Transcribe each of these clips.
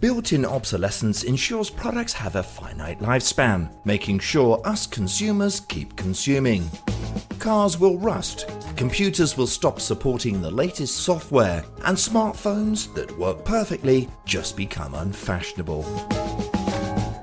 Built-in obsolescence ensures products have a finite lifespan, making sure us consumers keep consuming. Cars will rust, computers will stop supporting the latest software, and smartphones that work perfectly just become unfashionable.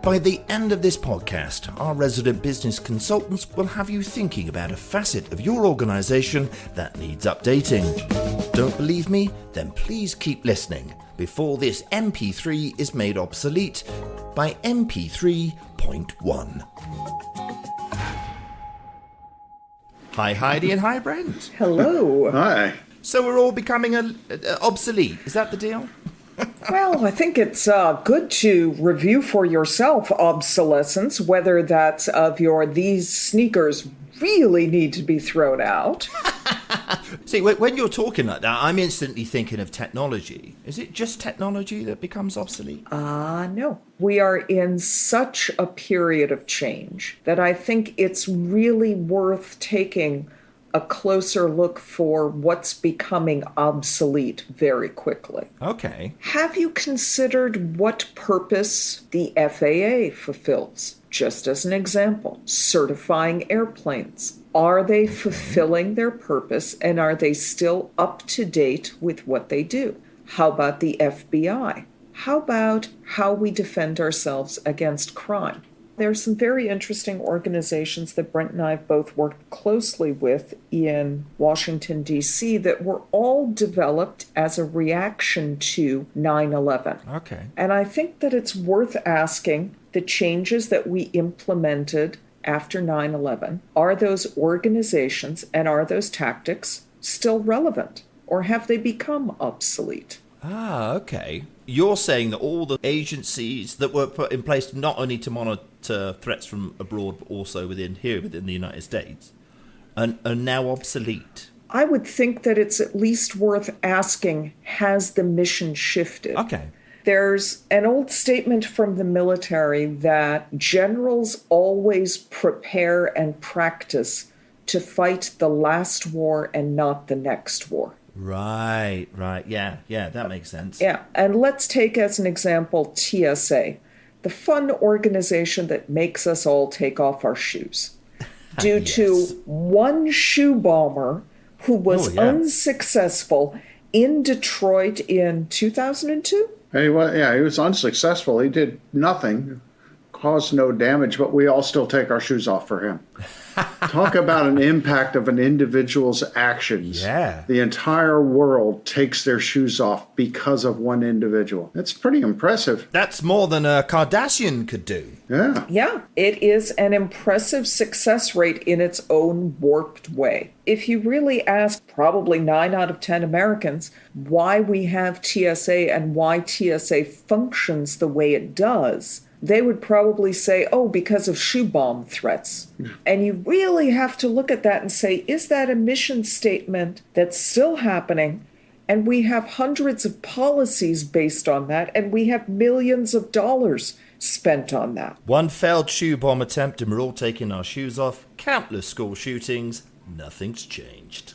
By the end of this podcast, our resident business consultants will have you thinking about a facet of your organization that needs updating. Don't believe me? Then please keep listening before this MP3 is made obsolete by MP3.1. Hi Heidi and hi Brent. Hello. Hi. So we're all becoming obsolete, is that the deal? Well, I think it's good to review for yourself obsolescence, whether that's of these sneakers really need to be thrown out. See, when you're talking like that, I'm instantly thinking of technology. Is it just technology that becomes obsolete? No. We are in such a period of change that I think it's really worth taking a closer look for what's becoming obsolete very quickly. Okay. Have you considered what purpose the FAA fulfills? Just as an example, certifying airplanes. Are they fulfilling their purpose, and are they still up to date with what they do? How about the FBI? How about how we defend ourselves against crime? There are some very interesting organizations that Brent and I have both worked closely with in Washington, D.C. that were all developed as a reaction to 9/11. Okay. And I think that it's worth asking the changes that we implemented after 9/11, are those organizations and are those tactics still relevant, or have they become obsolete? Okay. You're saying that all the agencies that were put in place not only to monitor threats from abroad, but also within the United States, are now obsolete? I would think that it's at least worth asking, has the mission shifted? Okay. There's an old statement from the military that generals always prepare and practice to fight the last war and not the next war. Right. Yeah, that makes sense. Yeah, and let's take as an example TSA, the fun organization that makes us all take off our shoes. Due Yes. to one shoe bomber who was unsuccessful in Detroit in 2002? He was unsuccessful. He did nothing, caused no damage, but we all still take our shoes off for him. Talk about an impact of an individual's actions. Yeah. The entire world takes their shoes off because of one individual. It's pretty impressive. That's more than a Kardashian could do. Yeah. Yeah, it is an impressive success rate in its own warped way. If you really ask probably 9 out of 10 Americans why we have TSA and why TSA functions the way it does, they would probably say, because of shoe bomb threats. And you really have to look at that and say, is that a mission statement that's still happening? And we have hundreds of policies based on that, and we have millions of dollars spent on that. One failed shoe bomb attempt and we're all taking our shoes off. Countless school shootings. Nothing's changed.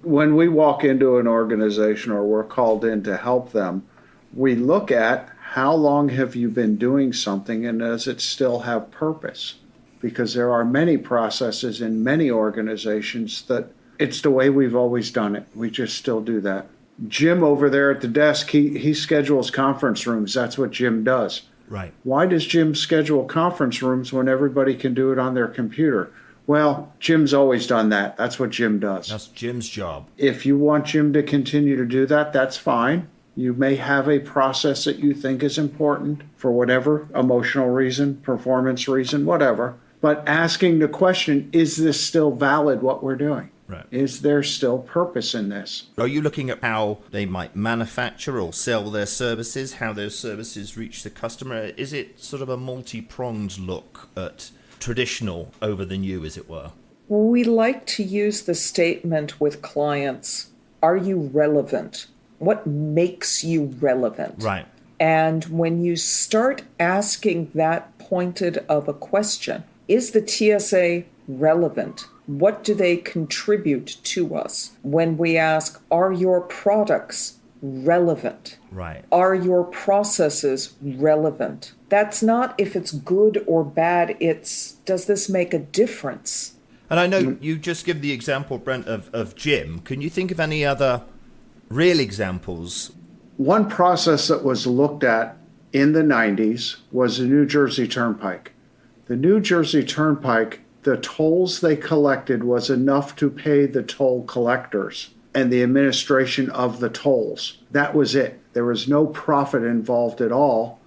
When we walk into an organization or we're called in to help them, we look at how long have you been doing something and does it still have purpose? Because there are many processes in many organizations that it's the way we've always done it. We just still do that. Jim over there at the desk, he schedules conference rooms. That's what Jim does. Right. Why does Jim schedule conference rooms when everybody can do it on their computer? Well, Jim's always done that. That's what Jim does. That's Jim's job. If you want Jim to continue to do that, that's fine. You may have a process that you think is important for whatever emotional reason, performance reason, whatever. But asking the question, is this still valid what we're doing? Right. Is there still purpose in this? Are you looking at how they might manufacture or sell their services, how those services reach the customer? Is it sort of a multi-pronged look at traditional over the new, as it were? We like to use the statement with clients, are you relevant? What makes you relevant? Right. And when you start asking that pointed of a question, is the TSA relevant? What do they contribute to us? When we ask, are your products relevant? Right. Are your processes relevant? That's not if it's good or bad, it's does this make a difference? And I know you just give the example, Brent, of Jim. Can you think of any other real examples? One process that was looked at in the 90s was the New Jersey Turnpike. The New Jersey Turnpike, the tolls they collected was enough to pay the toll collectors and the administration of the tolls. That was it. There was no profit involved at all.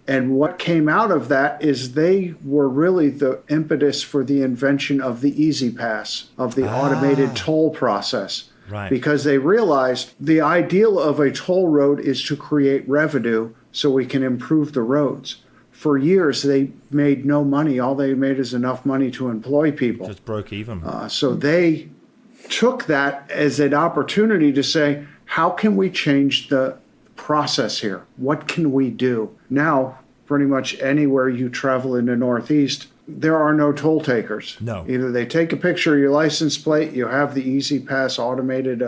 And what came out of that is they were really the impetus for the invention of the Easy Pass, of the automated toll process. Right. Because they realized the ideal of a toll road is to create revenue so we can improve the roads. For years, they made no money. All they made is enough money to employ people. Just broke even. So they took that as an opportunity to say, how can we change the process here? What can we do? Now, pretty much anywhere you travel in the Northeast, there are no toll takers. No. Either they take a picture of your license plate, you have the Easy Pass automated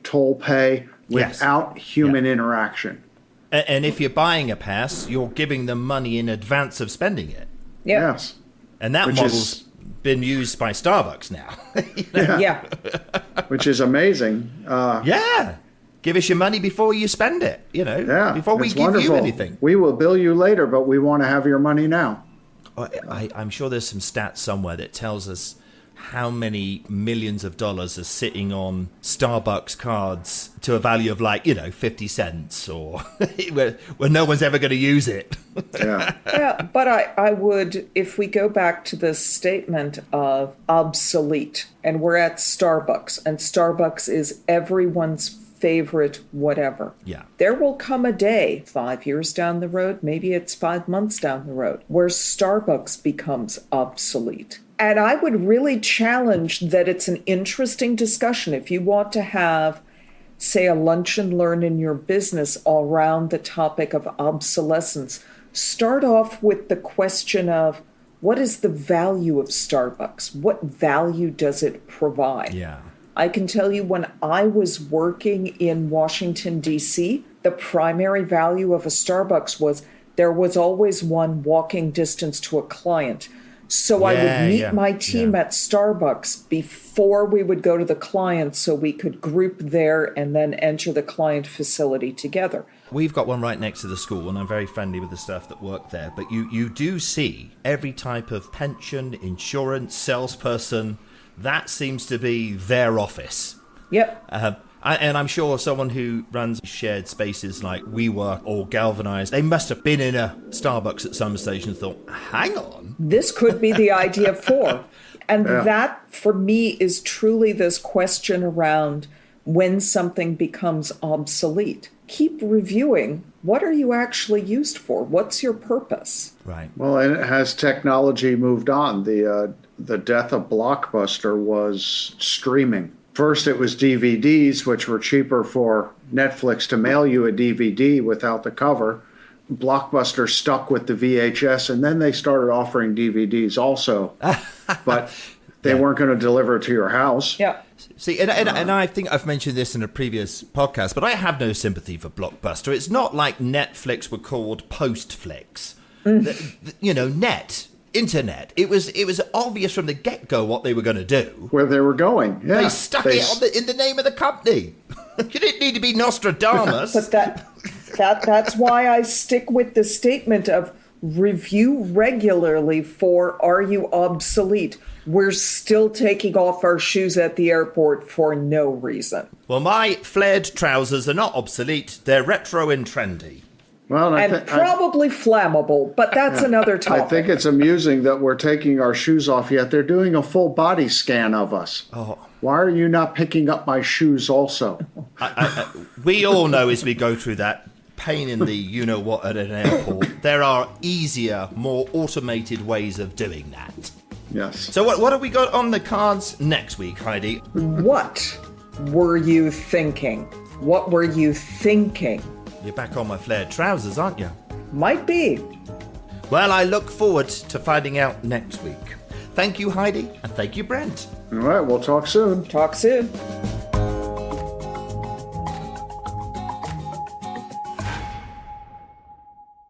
toll pay without human interaction. And if you're buying a pass, you're giving them money in advance of spending it. Yep. Yes. And that model's been used by Starbucks now. Yeah. Which is amazing. Yeah. Give us your money before you spend it, before we it's give wonderful. you anything. We will bill you later, but we want to have your money now. I'm sure there's some stats somewhere that tells us how many millions of dollars are sitting on Starbucks cards to a value of 50 cents or where no one's ever going to use it. Yeah. Yeah, but I would, if we go back to this statement of obsolete, and we're at Starbucks, and Starbucks is everyone's favorite whatever. Yeah. There will come a day, 5 years down the road, maybe it's 5 months down the road, where Starbucks becomes obsolete. And I would really challenge that it's an interesting discussion. If you want to have, say, a lunch and learn in your business around the topic of obsolescence, start off with the question of what is the value of Starbucks? What value does it provide? Yeah. I can tell you when I was working in Washington, D.C., the primary value of a Starbucks was there was always one walking distance to a client. So I would meet my team at Starbucks before we would go to the client so we could group there and then enter the client facility together. We've got one right next to the school, and I'm very friendly with the staff that work there. But you do see every type of pension, insurance, salesperson. That seems to be their office. Yep. And I'm sure someone who runs shared spaces like WeWork or Galvanize, they must have been in a Starbucks at some stage and thought, hang on. This could be the idea for. And that, for me, is truly this question around when something becomes obsolete. Keep reviewing. What are you actually used for? What's your purpose? Right. Well, and has technology moved on? The death of Blockbuster was streaming. First, it was DVDs, which were cheaper for Netflix to mail you a DVD without the cover. Blockbuster stuck with the VHS, and then they started offering DVDs also. But they weren't going to deliver it to your house. Yeah. See, and I think I've mentioned this in a previous podcast, but I have no sympathy for Blockbuster. It's not like Netflix were called Postflix. Net. Internet. It was obvious from the get-go what they were going to do. Where they were going. Yeah. They stuck it in the name of the company. You didn't need to be Nostradamus. But that's why I stick with the statement of review regularly for are you obsolete? We're still taking off our shoes at the airport for no reason. Well, my flared trousers are not obsolete. They're retro and trendy. Well, And probably flammable, but that's another topic. I think it's amusing that we're taking our shoes off, yet they're doing a full body scan of us. Oh. Why are you not picking up my shoes also? We all know as we go through that pain in the you-know-what at an airport, there are easier, more automated ways of doing that. Yes. So what have we got on the cards next week, Heidi? What were you thinking? What were you thinking? You're back on my flared trousers, aren't you? Might be. Well, I look forward to finding out next week. Thank you, Heidi, and thank you, Brent. All right, we'll talk soon. Talk soon.